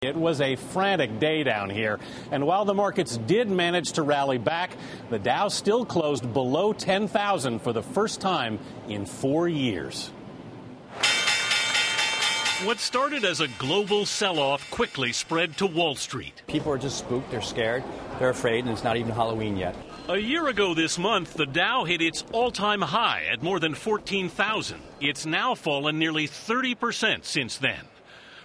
It was a frantic day down here, and while the markets did manage to rally back, the Dow still closed below 10,000 for the first time in 4 years. What started as a global sell-off quickly spread to Wall Street. People are just spooked, they're scared, they're afraid, and it's not even Halloween yet. A year ago this month, the Dow hit its all-time high at more than 14,000. It's now fallen nearly 30% since then.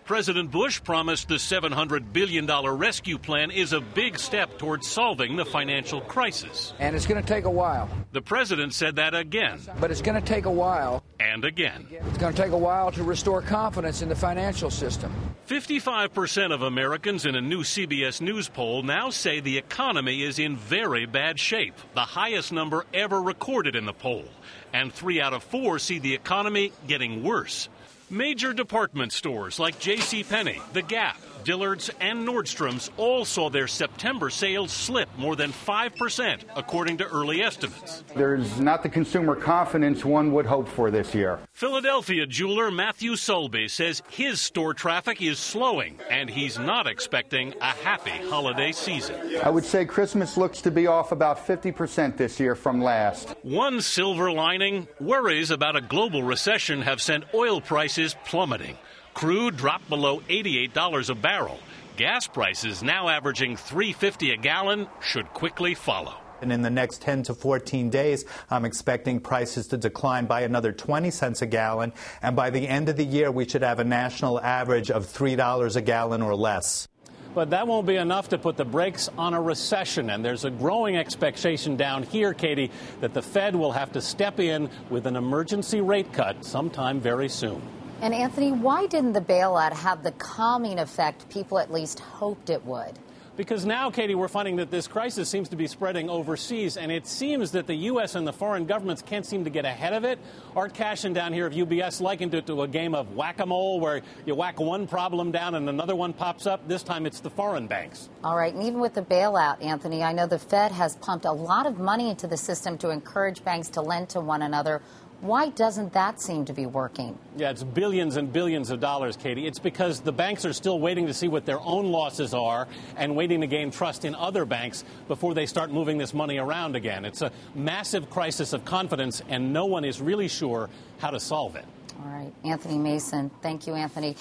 President Bush promised the $700 billion rescue plan is a big step towards solving the financial crisis. And it's going to take a while. The president said that again. But it's going to take a while. And again. It's going to take a while to restore confidence in the financial system. 55% of Americans in a new CBS News poll now say the economy is in very bad shape, the highest number ever recorded in the poll. And 3 out of 4 see the economy getting worse. Major department stores like JCPenney, The Gap, Dillard's, and Nordstrom's all saw their September sales slip more than 5%, according to early estimates. There's not the consumer confidence one would hope for this year. Philadelphia jeweler Matthew Solby says his store traffic is slowing, and he's not expecting a happy holiday season. I would say Christmas looks to be off about 50% this year from last. One silver lining, worries about a global recession have sent oil prices plummeting. Crude dropped below $88 a barrel. Gas prices, now averaging $3.50 a gallon, should quickly follow. And in the next 10 to 14 days, I'm expecting prices to decline by another 20 cents a gallon. And by the end of the year, we should have a national average of $3 a gallon or less. But that won't be enough to put the brakes on a recession. And there's a growing expectation down here, Katie, that the Fed will have to step in with an emergency rate cut sometime very soon. And, Anthony, why didn't the bailout have the calming effect people at least hoped it would? Because now, Katie, we're finding that this crisis seems to be spreading overseas, and it seems that the U.S. and the foreign governments can't seem to get ahead of it. Art Cashin down here of UBS likened it to a game of whack-a-mole where you whack one problem down and another one pops up. This time it's the foreign banks. All right, and even with the bailout, Anthony, I know the Fed has pumped a lot of money into the system to encourage banks to lend to one another. Why doesn't that seem to be working? Yeah, it's billions and billions of dollars, Katie. It's because the banks are still waiting to see what their own losses are and waiting to gain trust in other banks before they start moving this money around again. It's a massive crisis of confidence, and no one is really sure how to solve it. All right. Anthony Mason. Thank you, Anthony.